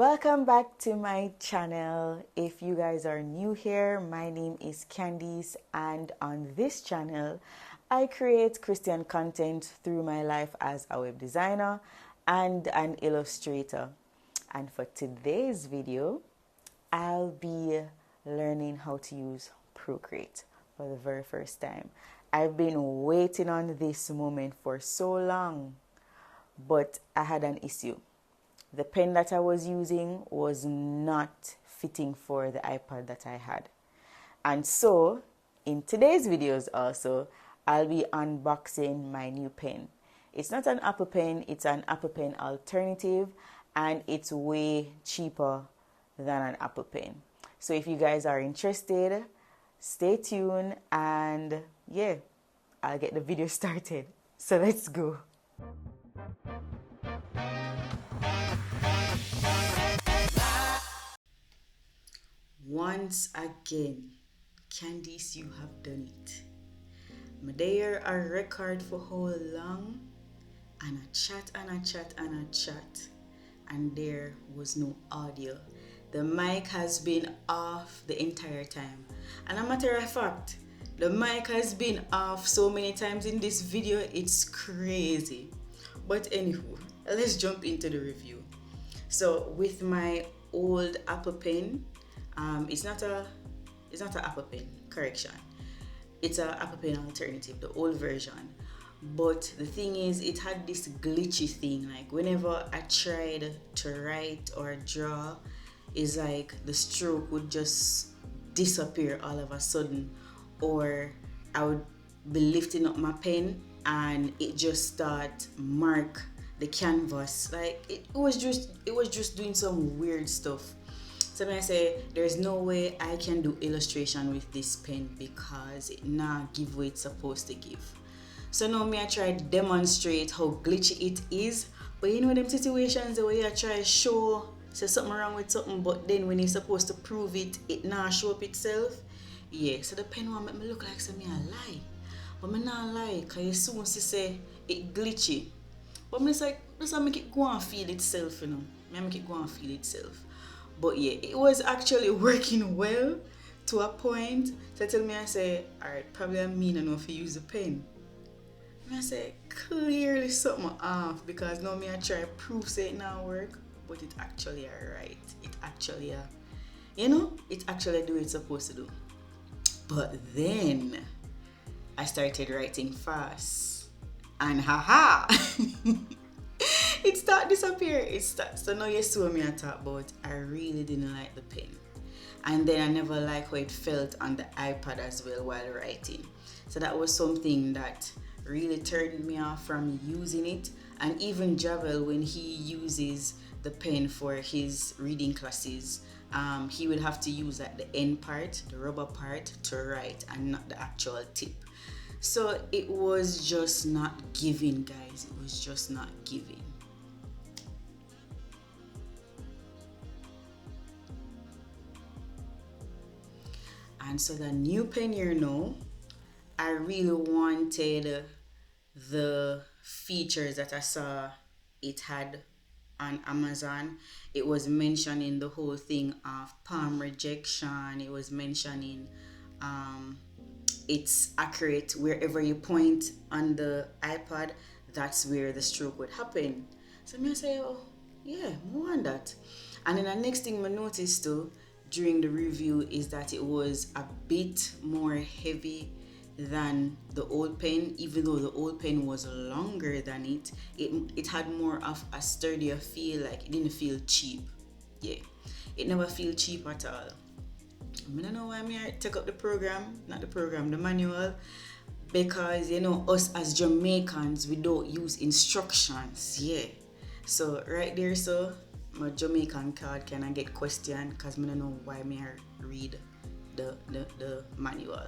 Welcome back to my channel. If you guys are new here, my name is Candice, and on this channel I create Christian content through my life as a web designer and an illustrator. And for today's video, I'll be learning how to use Procreate for the very first time. I've been waiting on this moment for so long, but I had an issue. The pen that I was using was not fitting for the iPad that I had. And so, in today's videos also, I'll be unboxing my new pen. It's not an Apple pen, it's an Apple pen alternative, and it's way cheaper than an Apple pen. So if you guys are interested, stay tuned and yeah, I'll get the video started. So let's go. Once again, Candice, you have done it. My there a record for how long, and a chat and a chat and a chat, and there was no audio. The mic has been off the entire time. And a matter of fact, the mic has been off so many times in this video, it's crazy. But anywho, let's jump into the review. So with my old Apple pen, it's not an Apple pen, correction. It's an Apple pen alternative, the old version. But the thing is, it had this glitchy thing. Like whenever I tried to write or draw, it's like the stroke would just disappear all of a sudden, or I would be lifting up my pen and it just start mark the canvas. Like it was just doing some weird stuff. So when I say there's no way I can do illustration with this pen because it not give what it's supposed to give. So now I try to demonstrate how glitchy it is. But you know them situations where you try to show say something wrong with something, but then when you're supposed to prove it, it not show up itself. Yeah, so the pen will make me look like something I lie. But me not lie, because you soon see say it glitchy. But me like, just make it go and feel itself, you know. I make it go and feel itself. But yeah, it was actually working well to a point. So tell me, I say, alright, probably I'm mean enough to use the pen. And I say, clearly something off, because now me I try to prove say it now work, but it actually alright. It actually, it actually do what it's supposed to do. But then I started writing fast, and haha, it start disappear. So now you saw me I talk about I really didn't like the pen, and then I never liked how it felt on the iPad as well while writing. So that was something that really turned me off from using it. And even Javel, when he uses the pen for his reading classes, he would have to use like the end part, the rubber part, to write and not the actual tip. So it was just not giving, guys. It was just not giving. And so the new pen here now, I really wanted the features that I saw it had on Amazon. It was mentioning the whole thing of palm rejection. It was mentioning it's accurate wherever you point on the iPad, that's where the stroke would happen. So I say, oh yeah, more on that. And then the next thing I noticed too during the review is that it was a bit more heavy than the old pen. Even though the old pen was longer than it had more of a sturdier feel. Like it didn't feel cheap. Yeah, it never feel cheap at all. I don't know why I take up the manual, because us as Jamaicans, we don't use instructions. Yeah, so right there, so my Jamaican card can I get questioned because I don't know why I read the manual.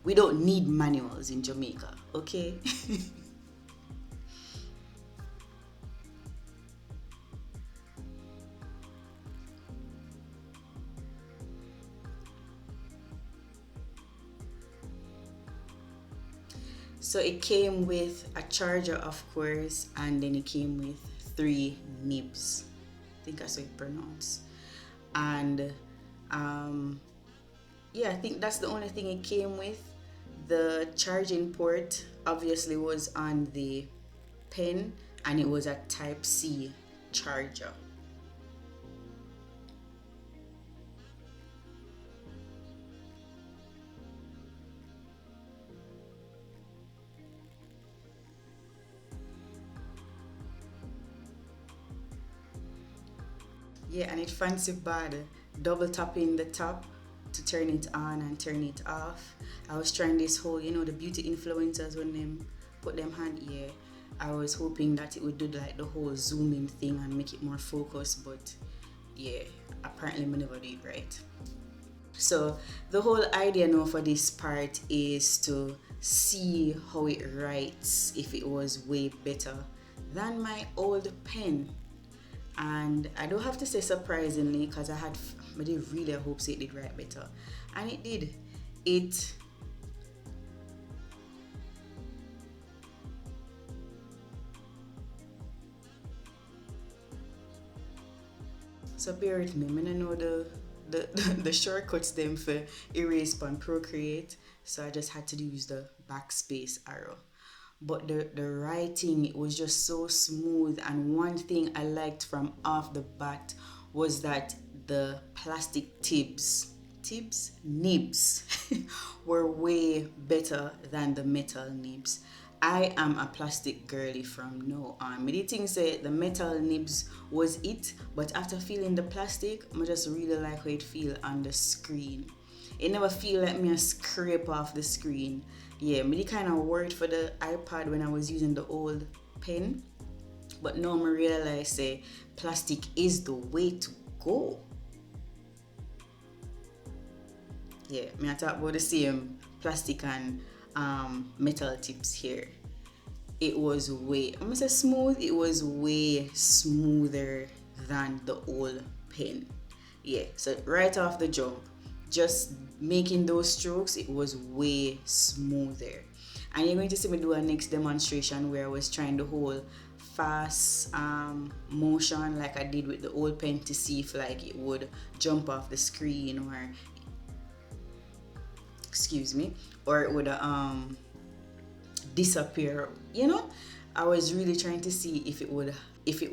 We don't need manuals in Jamaica, okay? So it came with a charger, of course, and then it came with 3 nibs. think that's how it pronounced. And yeah, I think that's the only thing it came with. The charging port obviously was on the pen, and it was a type C charger. Yeah, and it fancy bad. Double tapping the top to turn it on and turn it off. I was trying this whole, the beauty influencers when them put them hand. Yeah, I was hoping that it would do like the whole zooming thing and make it more focused, but yeah, apparently I never did it right. So the whole idea now for this part is to see how it writes, if it was way better than my old pen. And I don't have to say surprisingly, because I did really hope so it did write better, and it did. It So bear with me. I don't know the shortcuts them for erase on Procreate, so I just had to use the backspace arrow. But the writing, it was just so smooth, and one thing I liked from off the bat was that the plastic nibs were way better than the metal nibs. I am a plastic girly from now on. I did think say the metal nibs was it, but after feeling the plastic, I just really like how it feel on the screen. It never feel like me a scrape off the screen. Yeah, me kind of worried for the iPad when I was using the old pen, but now I realize say plastic is the way to go. Yeah, me I talk about the same plastic and metal tips here. It was I'm gonna say smooth. It was way smoother than the old pen. Yeah, so right off the jump, just making those strokes, it was way smoother. And you're going to see me do a next demonstration where I was trying the whole fast motion like I did with the old pen to see if like it would jump off the screen, or excuse me, or it would disappear. I was really trying to see if it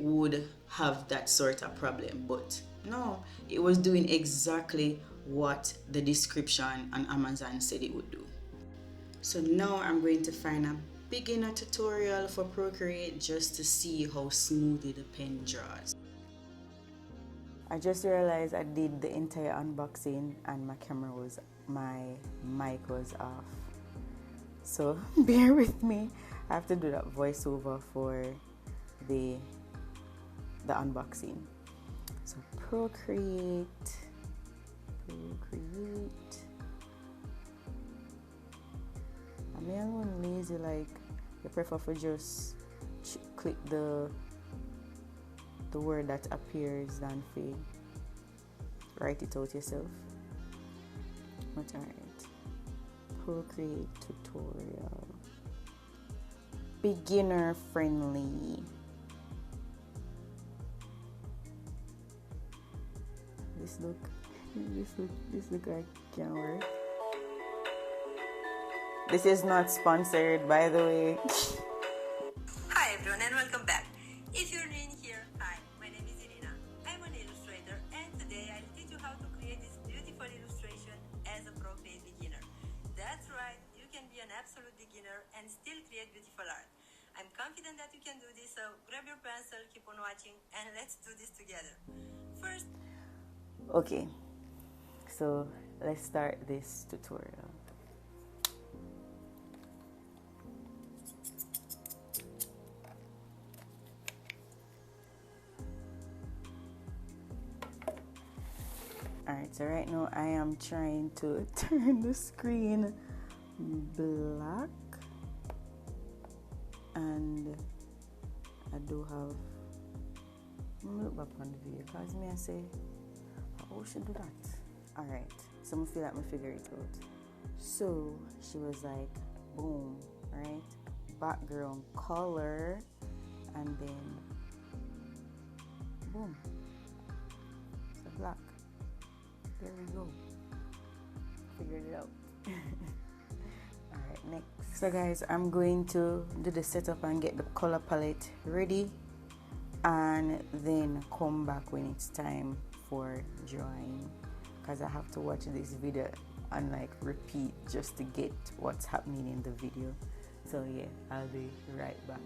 would have that sort of problem, but no, it was doing exactly what the description on Amazon said it would do. So now I'm going to find a beginner tutorial for Procreate just to see how smoothly the pen draws. I just realized I did the entire unboxing and my mic was off. So bear with me. I have to do that voiceover for the unboxing. So Procreate. I'm a little lazy, like I prefer for just click the word that appears than for write it out yourself. But alright. Procreate tutorial. Beginner friendly. This look like can work. This is not sponsored, by the way. Hi everyone and welcome back. If you're new here, hi, my name is Irina. I'm an illustrator and today I'll teach you how to create this beautiful illustration as a Procreate beginner. That's right, you can be an absolute beginner and still create beautiful art. I'm confident that you can do this, so grab your pencil, keep on watching, and let's do this together. First, okay, so let's start this tutorial. Alright, so right now I am trying to turn the screen black, and I do have, I'm gonna look back on the video because me I say, how should do that? Alright, so I feel like I figure it out. So she was like, boom, right? Background color, and then boom. black. There we go. Figured it out. Alright, next. So guys, I'm going to do the setup and get the color palette ready, and then come back when it's time for drawing, because I have to watch this video and like repeat just to get what's happening in the video. So yeah, I'll be right back.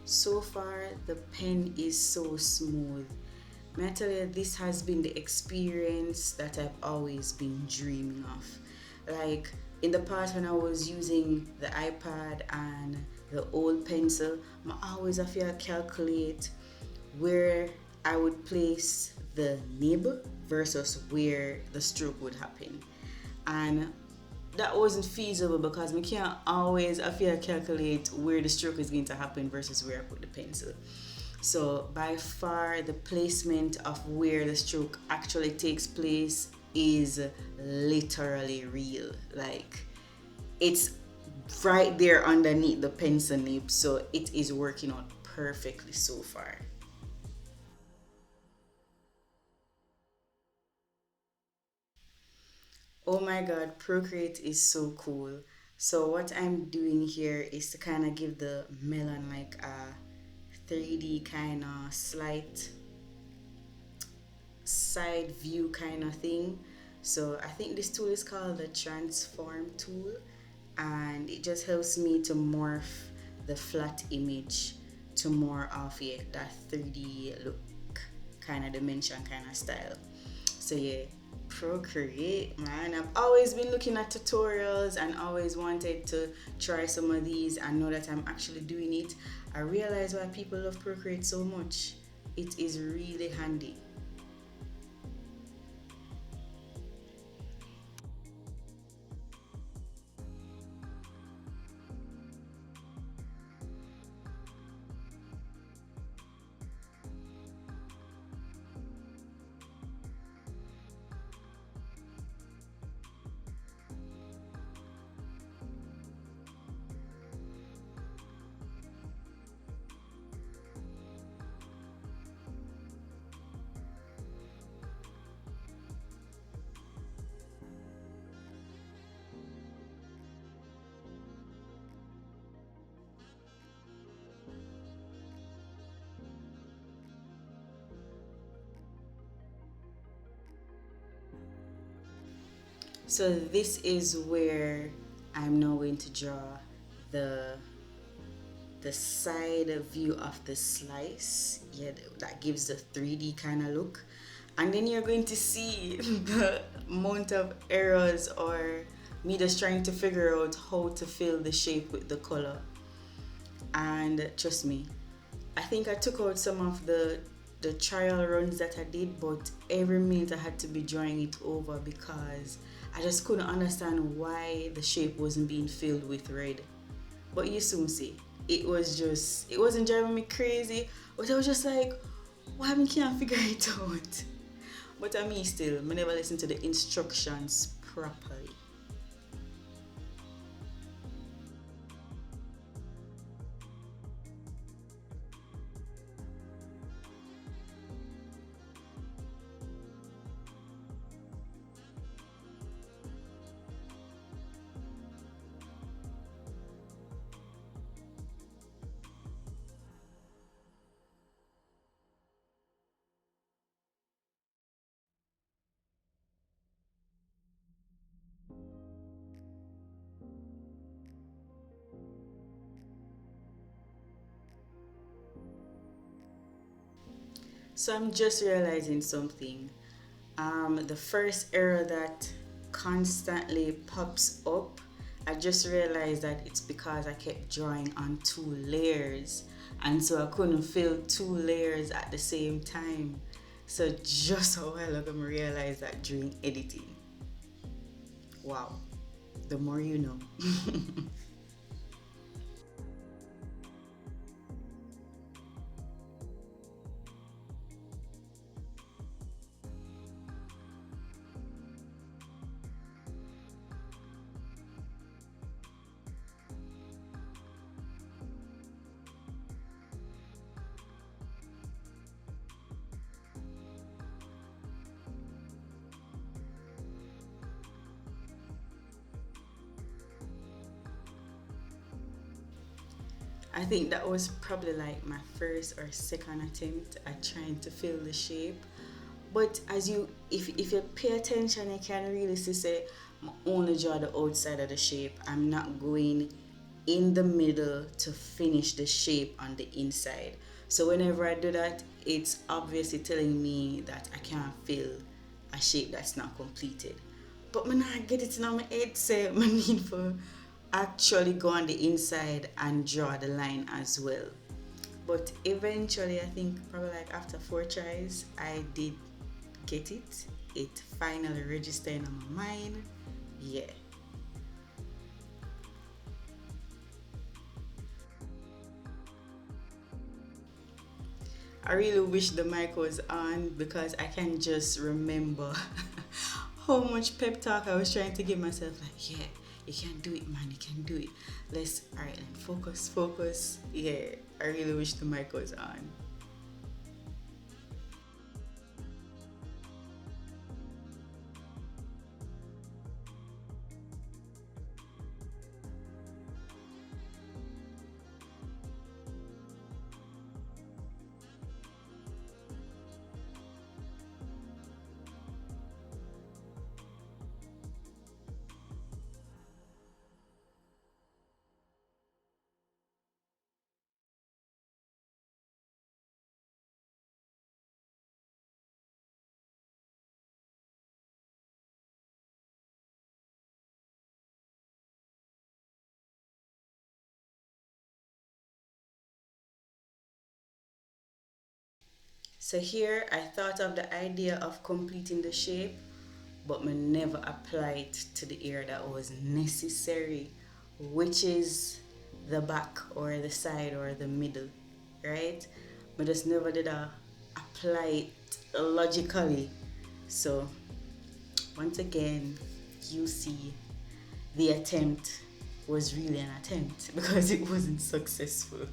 So far, the pen is so smooth. May I tell you, this has been the experience that I've always been dreaming of. Like in the past, when I was using the iPad and the old pencil, I always have to calculate where I would place the nib versus where the stroke would happen. And that wasn't feasible because we can't always calculate where the stroke is going to happen versus where I put the pencil. So by far the placement of where the stroke actually takes place is literally real. Like it's right there underneath the pencil nib, so it is working out perfectly so far. Oh my god, Procreate is so cool. So what I'm doing here is to kind of give the melon like a 3D kind of slight side view kind of thing. So I think this tool is called the transform tool, and it just helps me to morph the flat image to more of that 3D look kind of dimension kind of style. So yeah, Procreate, man. I've always been looking at tutorials and always wanted to try some of these, and now that I'm actually doing it, I realize why people love Procreate so much. It is really handy. So this is where I'm now going to draw the the side view of the slice. Yeah, that gives the 3D kind of look. And then you're going to see the amount of errors or me just trying to figure out how to fill the shape with the color. And trust me, I think I took out some of the trial runs that I did, but every minute I had to be drawing it over because I just couldn't understand why the shape wasn't being filled with red. But you soon see, it wasn't driving me crazy, but I was just like, why I can't figure it out? But I mean still, I never listen to the instructions properly. So I'm just realizing something. The first error that constantly pops up, I just realized that it's because I kept drawing on two layers. and so I couldn't fill 2 layers at the same time. So just a while ago, I realized that during editing. Wow, the more you know. I think that was probably like my first or second attempt at trying to fill the shape. But as you, if you pay attention, you can really see say I only draw the outside of the shape. I'm not going in the middle to finish the shape on the inside. So whenever I do that, it's obviously telling me that I can't fill a shape that's not completed. But when I get it in my head, say I need for actually go on the inside and draw the line as well. But eventually, I think probably like after 4 tries, I did get it. It finally registered on my mind. Yeah. I really wish the mic was on because I can just remember how much pep talk I was trying to give myself. Like, yeah, you can do it, man. You can do it. All right, focus, focus. Yeah, I really wish the mic was on. So here I thought of the idea of completing the shape, but I never applied it to the area that was necessary, which is the back or the side or the middle, right? I just never did apply it logically. So once again, you see the attempt was really an attempt because it wasn't successful.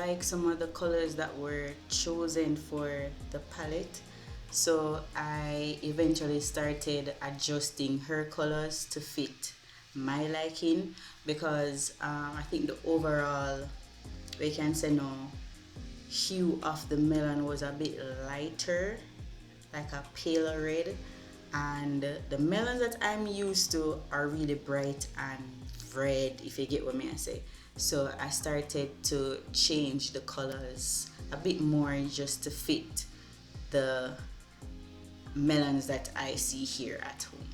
like some of the colors that were chosen for the palette, so I eventually started adjusting her colors to fit my liking, because I think the overall, we can say no, hue of the melon was a bit lighter, like a paler red, and the melons that I'm used to are really bright and red, if you get what I say. So I started to change the colors a bit more just to fit the melons that I see here at home.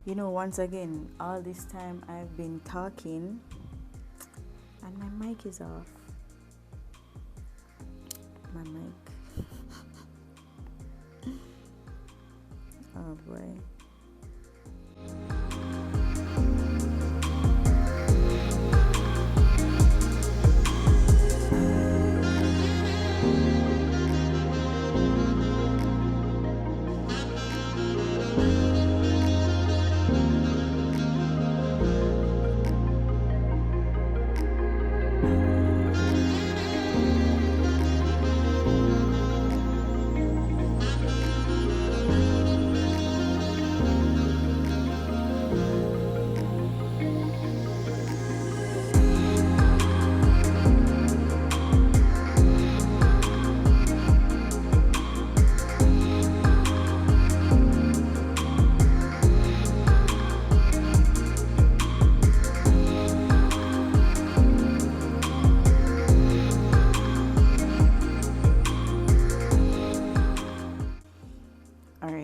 You know, once again, all this time I've been talking and my mic is off. My mic. Oh boy.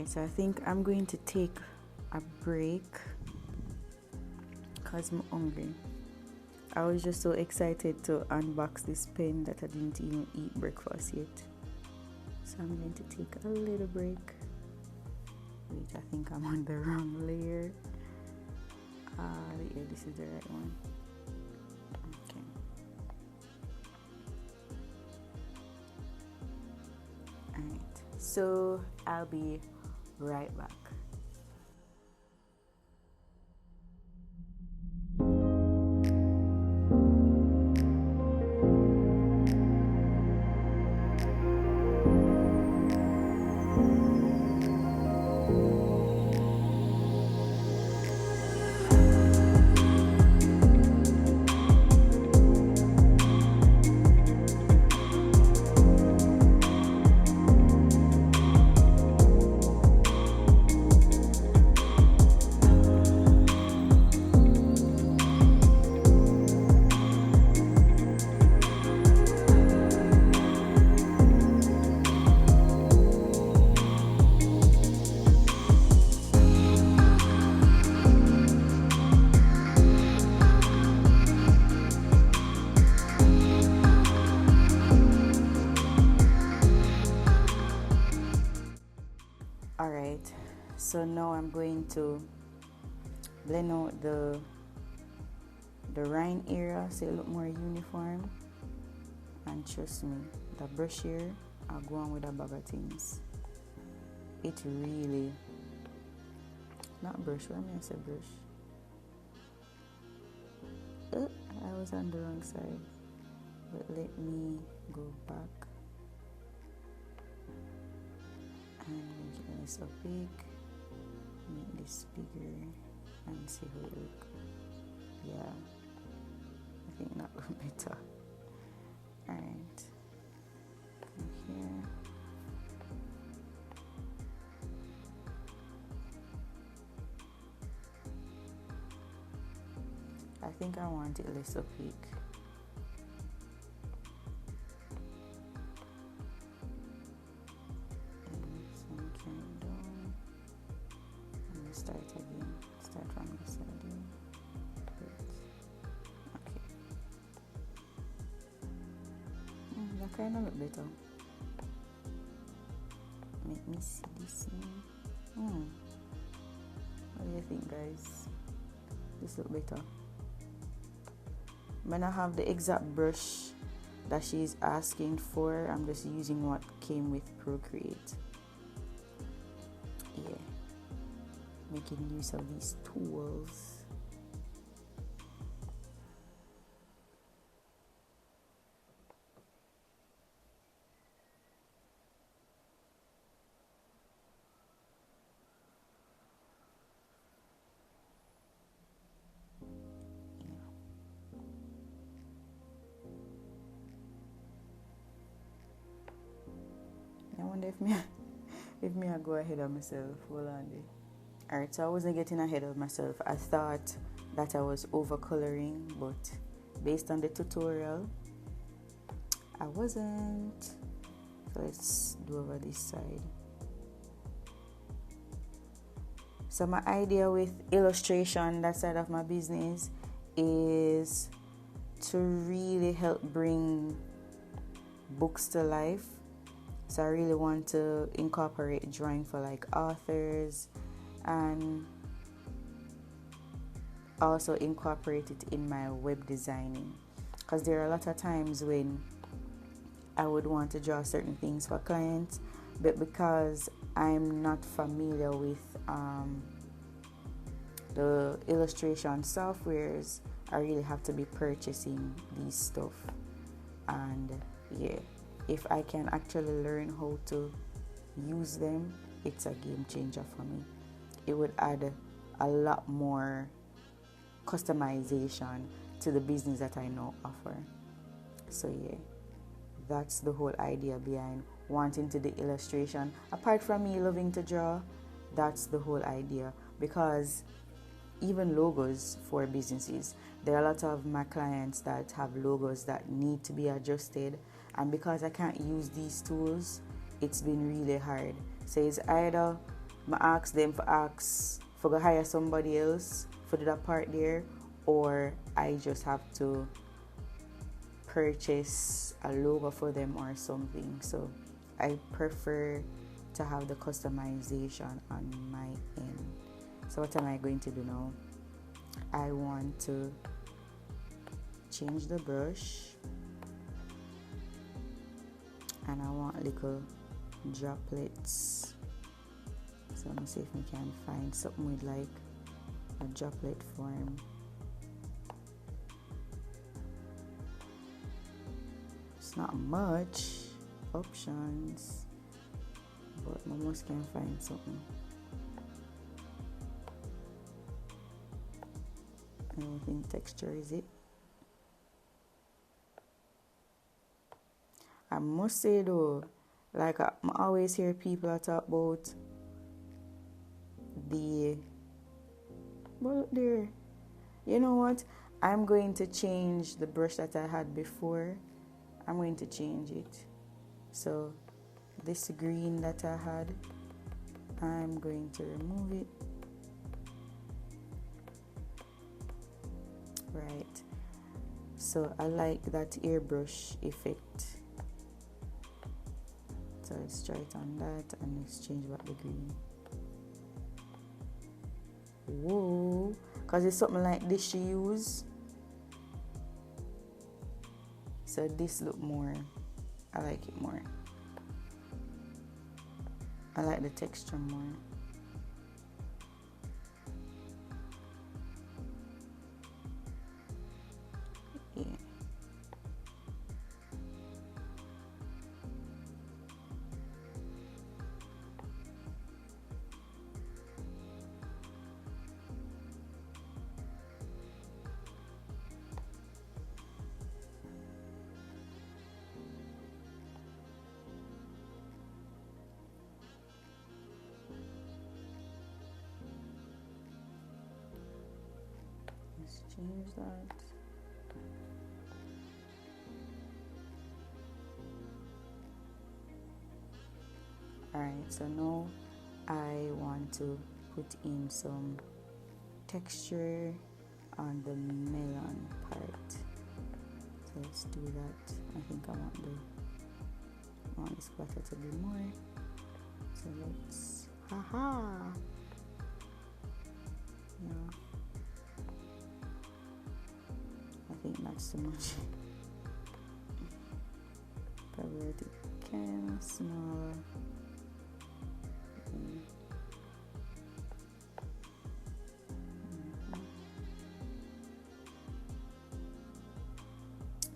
So I think I'm going to take a break because I'm hungry. I was just so excited to unbox this pen that I didn't even eat breakfast yet. So I'm going to take a little break. Wait, I think I'm on the wrong layer. Yeah, this is the right one. Okay. So I'll be right back. Alright, so now I'm going to blend out the rind area so it look more uniform. And trust me, the brush here, I'll go on with a bag of things. It really, not brush, what am I say brush? I was on the wrong side, but let me go back and make this opaque, make this bigger and see how it look. Yeah, I think that would be better. Alright, come here. I think I want it less opaque. And carry it down. I'm gonna start again. Start from this side here. Okay. That kind of look better. Make me see this now. What do you think, guys? This look better. When I have the exact brush that she's asking for, I'm just using what came with Procreate. Yeah, making use of these tools. I wonder if me I go ahead of myself. Hold on there. Alright, so I wasn't getting ahead of myself. I thought that I was over coloring, but based on the tutorial, I wasn't. So let's do over this side. So my idea with illustration, that side of my business, is to really help bring books to life. So I really want to incorporate drawing for like authors and also incorporate it in my web designing, because there are a lot of times when I would want to draw certain things for clients, but because I'm not familiar with the illustration softwares, I really have to be purchasing these stuff. And yeah, if I can actually learn how to use them, it's a game changer for me. It would add a lot more customization to the business that I now offer. So yeah, that's the whole idea behind wanting to do illustration. Apart from me loving to draw, that's the whole idea. Because even logos for businesses, there are a lot of my clients that have logos that need to be adjusted, and because I can't use these tools, it's been really hard. So it's either I ask them for go hire somebody else for that part there, or I just have to purchase a logo for them or something. So I prefer to have the customization on my end. So what am I going to do now? I want to change the brush, and I want little droplets. So let me see if we can find something with like a droplet form. It's not much options, but I almost can find something. I don't think texture is it. I must say though, like I always hear people talk about well there. You know what? I'm going to change the brush that I had before. I'm going to change it. So this green that I had, I'm going to remove it. Right. So I like that airbrush effect. So let's try it on that and let's change back the green. Whoa, because it's something like this she use. So this look more, I like it more. I like the texture more. Yeah. Let's change that. Alright, so now I want to put in some texture on the melon part. So let's do that. I think I want the splatter to be more. So let's, haha. Yeah. I think that's too much. Probably let it kind of smaller.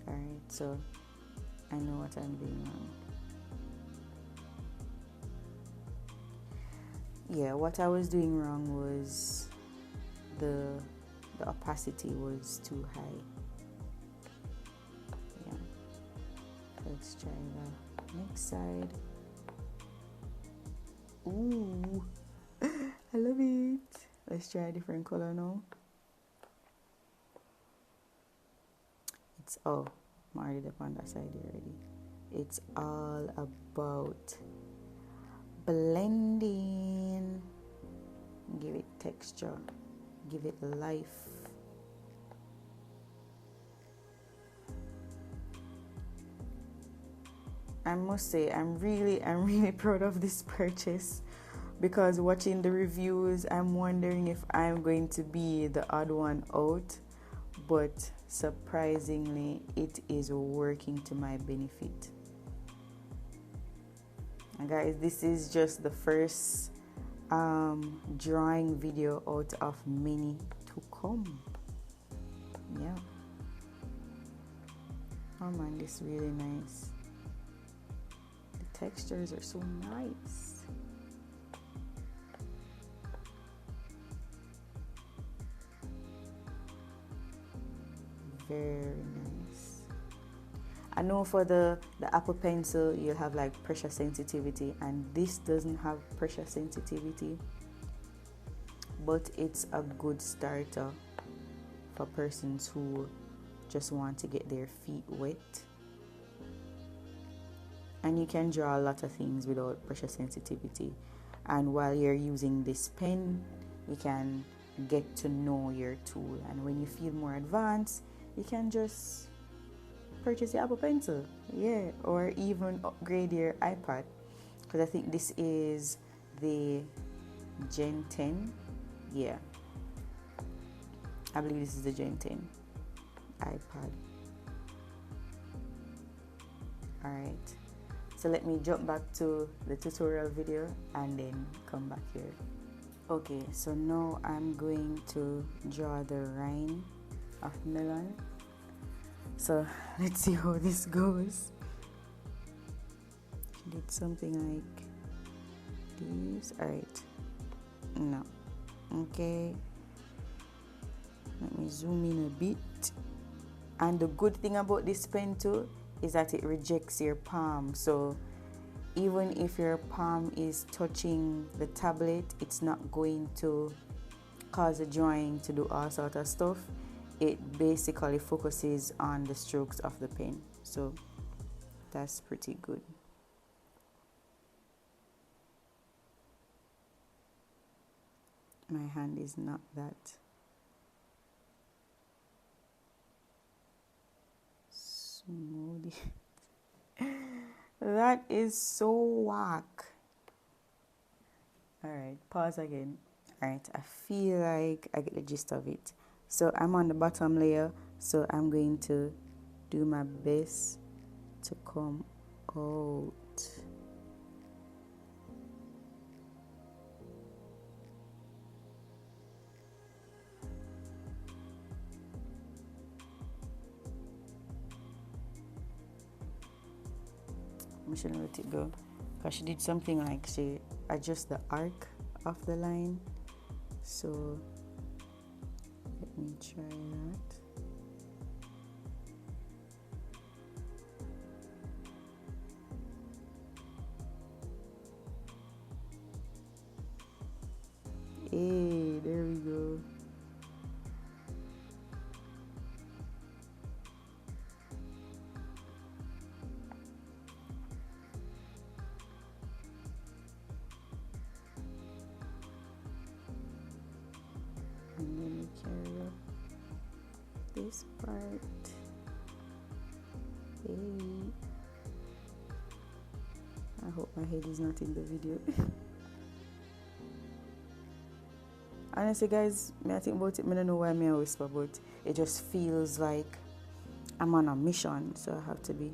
Alright, so I know what I'm doing wrong. Yeah, what I was doing wrong was the opacity was too high. Yeah. Let's try the next side. Ooh, I love it. Let's try a different color now. It's I'm already up on that side already. It's all about blending. Give it texture. Give it life. I must say I'm really proud of this purchase, because watching the reviews I'm wondering if I'm going to be the odd one out, but surprisingly it is working to my benefit. And guys, this is just the first drawing video out of many to come. Yeah. Oh man, this is really nice. The textures are so nice. Very nice. I know for the Apple Pencil you'll have like pressure sensitivity, and this doesn't have pressure sensitivity, but it's a good starter for persons who just want to get their feet wet. And you can draw a lot of things without pressure sensitivity, and while you're using this pen you can get to know your tool, and when you feel more advanced you can just purchase your Apple Pencil, yeah, or even upgrade your iPad, because I think this is the Gen 10. Yeah, I believe this is the Gen 10 iPad. Alright, So let me jump back to the tutorial video and then come back here. Okay, so now I'm going to draw the rind of melon. So let's see how this goes. Did something like this. Alright. No. Okay. Let me zoom in a bit. And the good thing about this pen too is that it rejects your palm. So even if your palm is touching the tablet, it's not going to cause the drawing to do all sort of stuff. It basically focuses on the strokes of the pen. So that's pretty good. My hand is not that smooth. That is so whack. Alright, pause again. Alright, I feel like I get the gist of it. So I'm on the bottom layer, so I'm going to do my best to come out. I shouldn't let it go because she did something like she adjust the arc of the line. So let me try that. Hey, there we go. And then we carry up this part. Hey. I hope my head is not in the video. Honestly guys, I think about it, I don't know why I whisper, but it just feels like I'm on a mission, so I have to be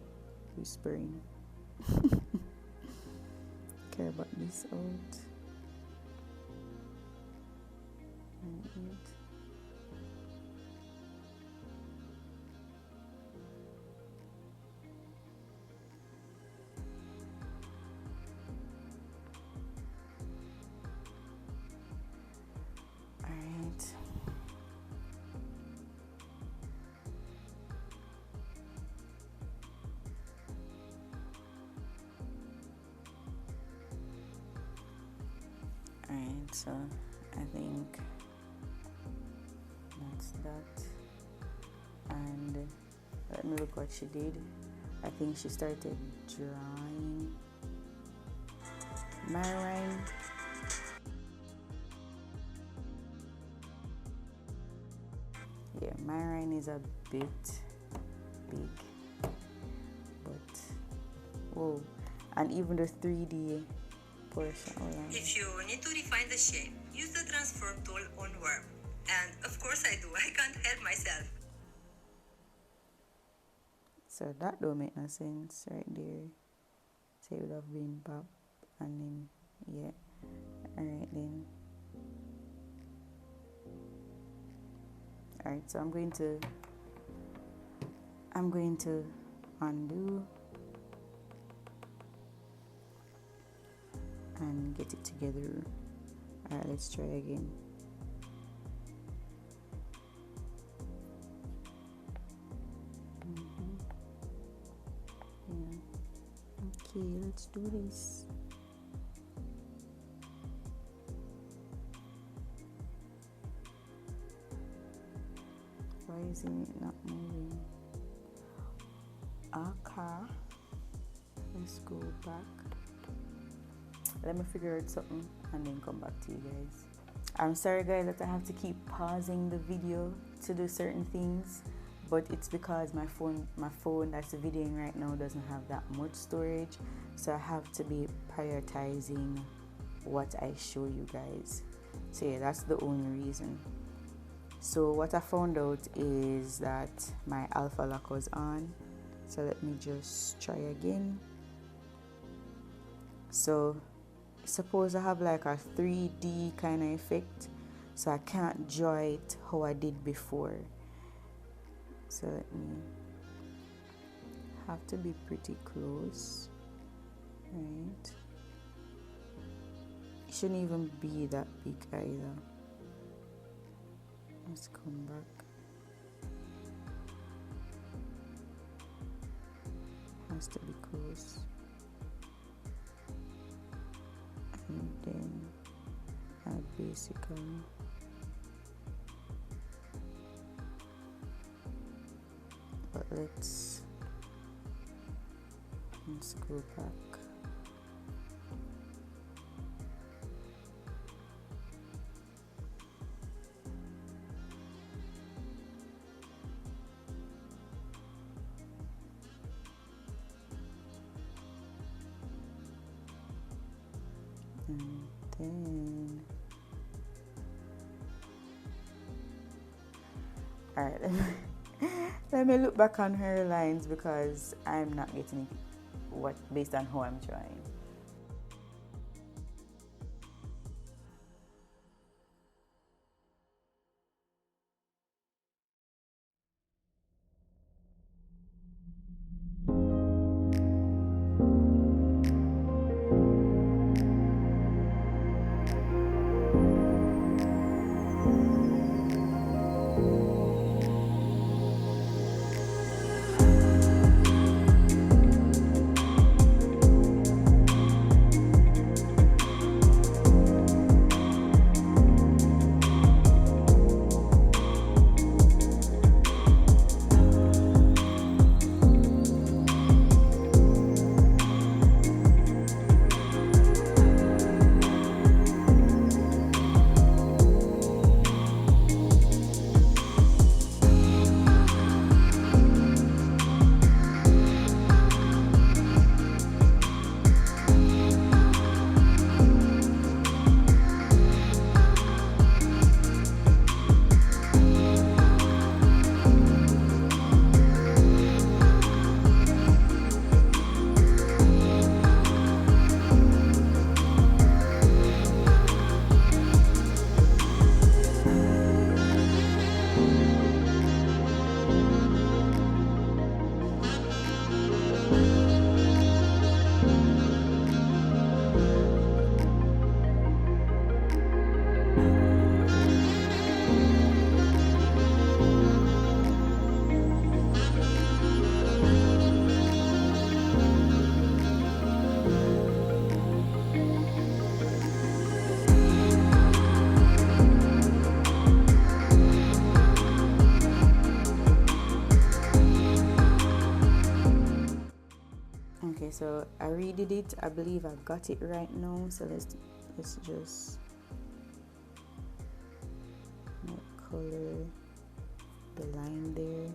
whispering. Care about this out. Alright, so I think that's that. And let me look what she did. I think she started drawing my rind. Yeah, my rind is a bit big, but whoa, and even the 3D portion. Oh, yeah. If you need to refine the shape, use the transform tool on Worm. And of course I do, I can't help myself. So that don't make no sense right there. So it would have been pop and then yeah. Alright then. Alright, so I'm going to undo and get it together. Alright, let's try again. Yeah. Okay, let's do this. Why isn't it not moving? Okay, let's go back. Let me figure out something and then come back to you guys. I'm sorry guys that I have to keep pausing the video to do certain things, but it's because my phone that's videoing right now doesn't have that much storage, so I have to be prioritizing what I show you guys. So yeah, that's the only reason. So what I found out is that my alpha lock was on, so let me just try again. So suppose I have like a 3D kind of effect, so I can't draw it how I did before. So let me have to be pretty close, right? It shouldn't even be that big either. Let's come back. Has to be close. And then add basically. But let's go back. And then alright, let me look back on her lines because I'm not getting it based on how I'm drawing. Okay, so I redid it. I believe I got it right now. So let's just color the line there.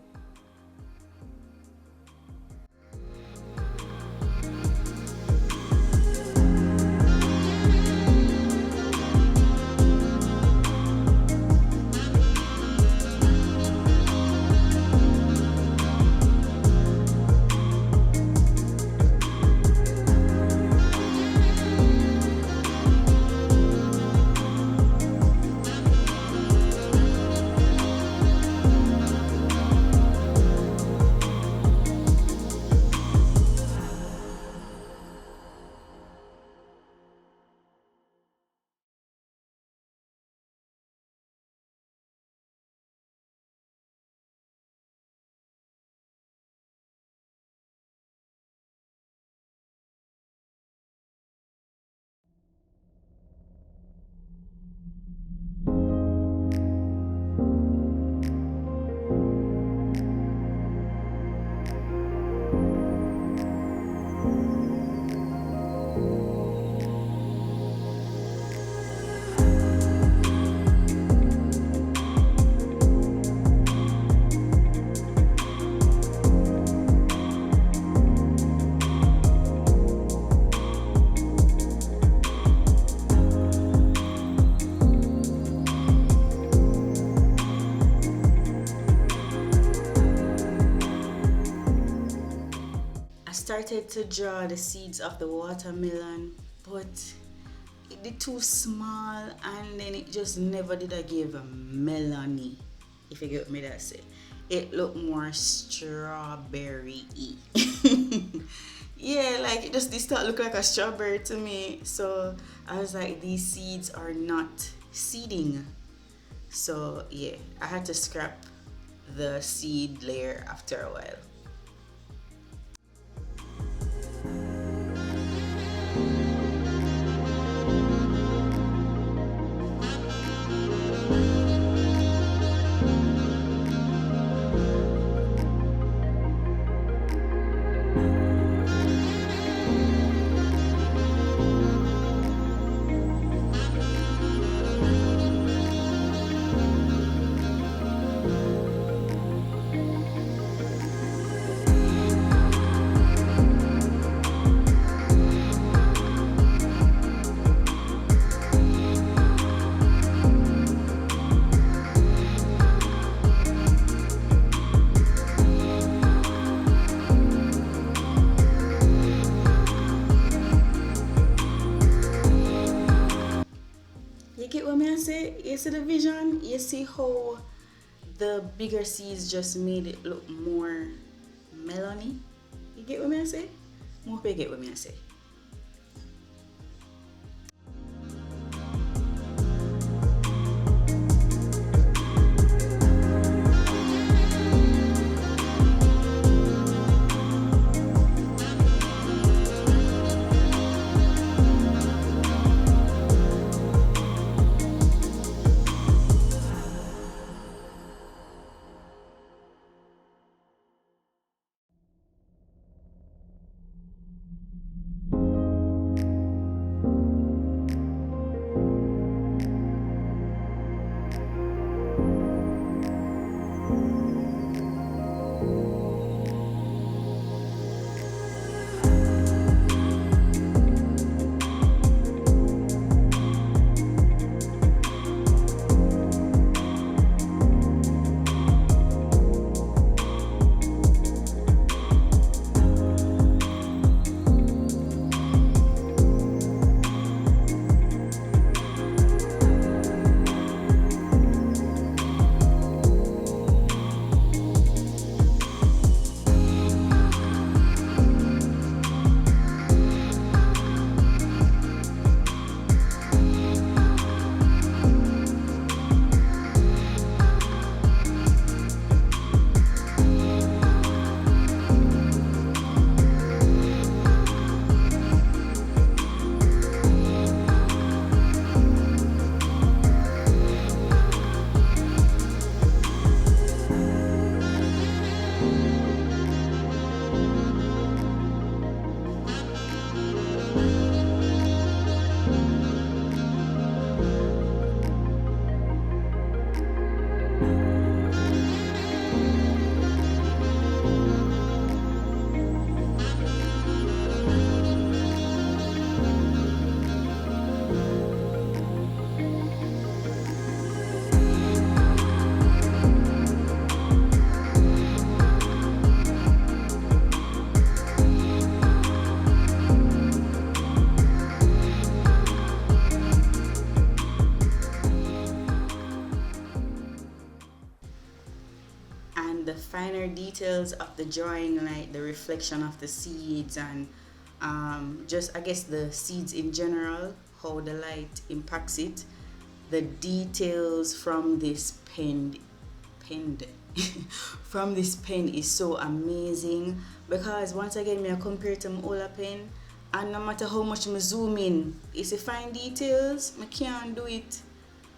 Started to draw the seeds of the watermelon, but it did too small, and then it just never did I give a melony, if you get what me that say. It looked more strawberry-y. Yeah, like it just did start look like a strawberry to me. So I was like, these seeds are not seeding. So yeah, I had to scrap the seed layer after a while. You get what I say? You see the vision? You see how the bigger seeds just made it look more melony? You get what I say? More people get what I say. And the finer details of the drawing, like the reflection of the seeds, and just I guess the seeds in general, how the light impacts it, the details from this pen from this pen is so amazing, because once again me I compare to my older pen, and no matter how much I zoom in, it's the fine details, I can't do it.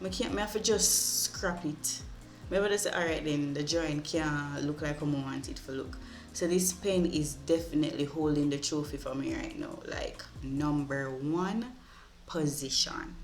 I have to just scrap it. Maybe they say, alright then, the drawing can't look like I want it to look. So this pen is definitely holding the trophy for me right now. Like, #1 position.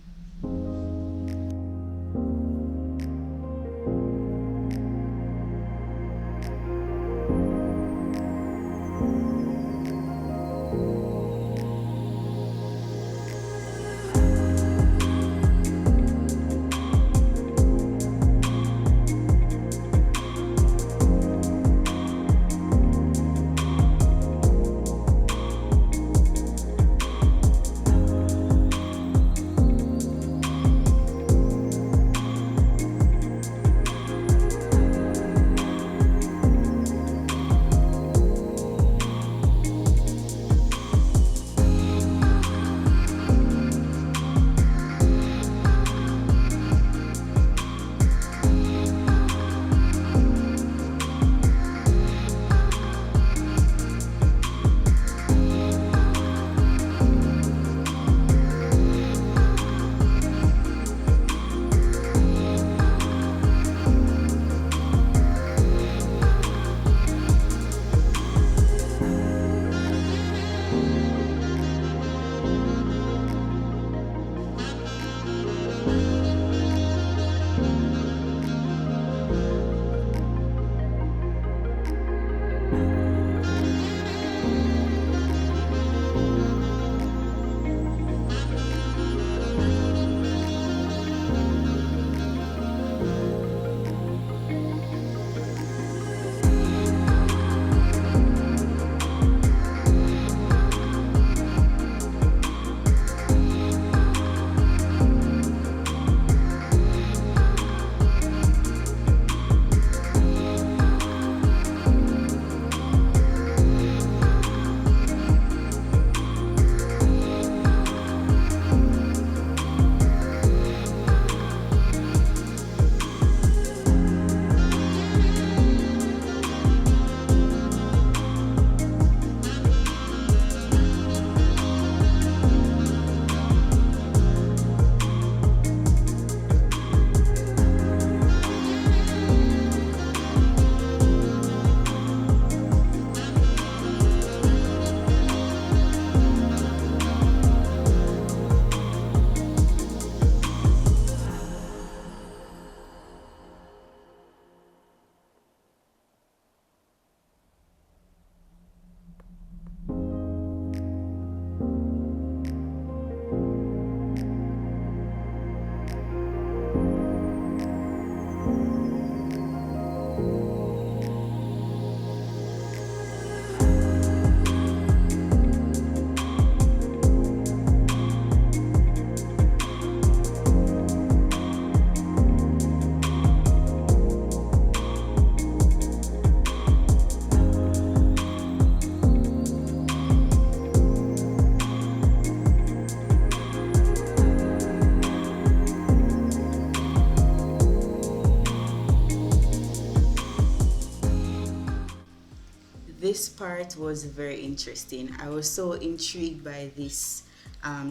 this part was very interesting. I was so intrigued by this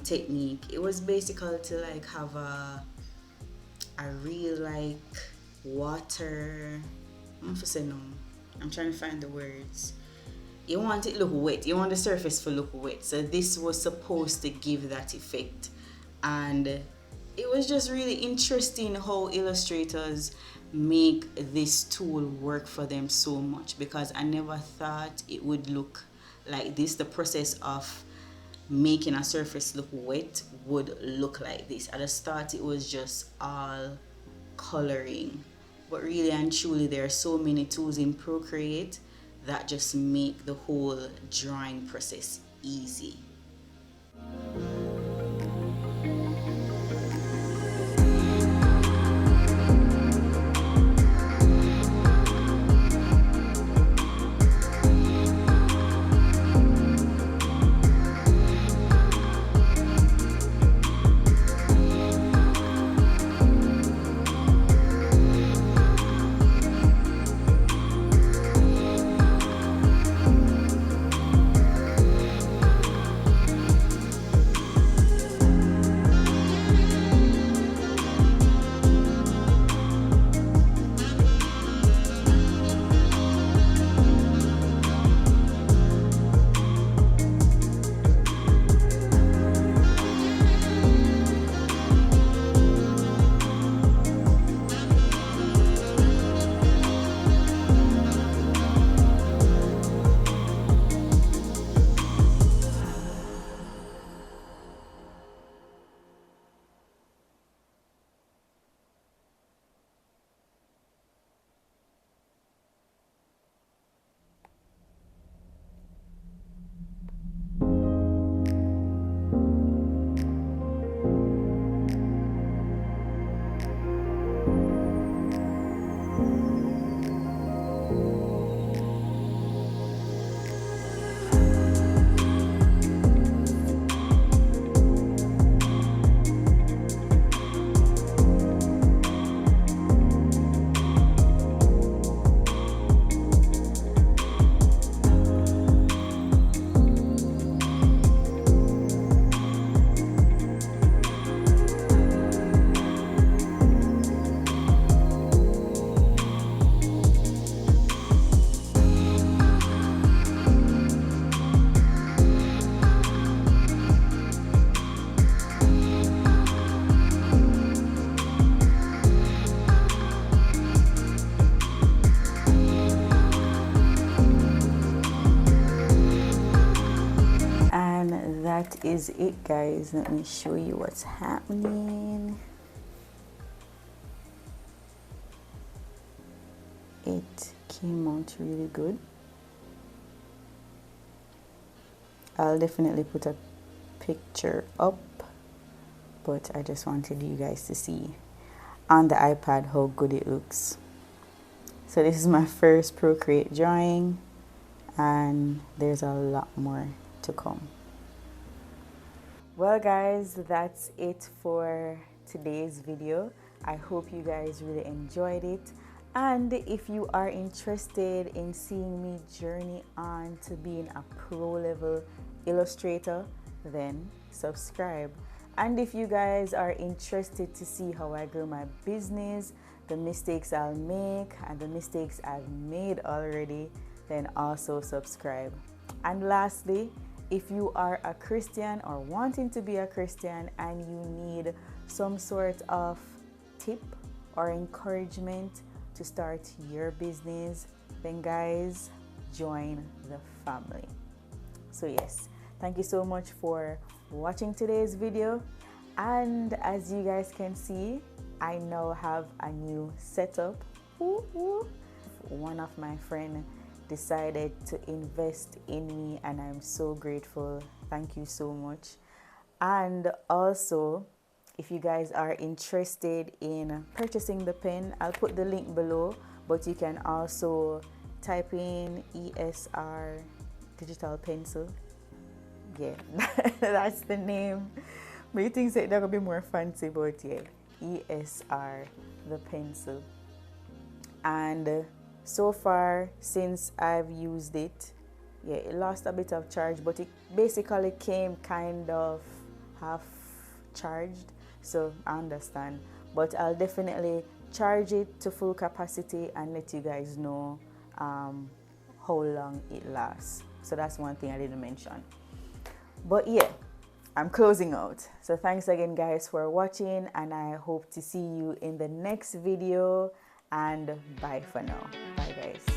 technique. It was basically to like have a real like water. I'm for say no. I'm trying to find the words. You want it look wet. You want the surface to look wet. So this was supposed to give that effect, and it was just really interesting how illustrators make this tool work for them so much, because I never thought it would look like this. The process of making a surface look wet would look like this. I just thought it was just all coloring, but really and truly there are so many tools in Procreate that just make the whole drawing process easy. That is it, guys. Let me show you what's happening. It came out really good. I'll definitely put a picture up, but I just wanted you guys to see on the iPad how good it looks. So this is my first Procreate drawing, and there's a lot more to come. Well guys, that's it for today's video. I hope you guys really enjoyed it, and if you are interested in seeing me journey on to being a pro level illustrator, then subscribe. And if you guys are interested to see how I grow my business, the mistakes I'll make and the mistakes I've made already, then also subscribe. And lastly, if you are a Christian or wanting to be a Christian and you need some sort of tip or encouragement to start your business, then guys, join the family. So yes, thank you so much for watching today's video. And as you guys can see, I now have a new setup. One of my friends decided to invest in me, and I'm so grateful. Thank you so much. And also, if you guys are interested in purchasing the pen, I'll put the link below, but you can also type in ESR Digital Pencil. Yeah, that's the name. But you think that gonna be more fancy, but yeah, ESR the pencil. And so far, since I've used it, yeah, it lost a bit of charge, but it basically came kind of half charged, so I understand. But I'll definitely charge it to full capacity and let you guys know how long it lasts. So that's one thing I didn't mention. But yeah, I'm closing out. So thanks again guys for watching, and I hope to see you in the next video, and bye for now. Bye guys.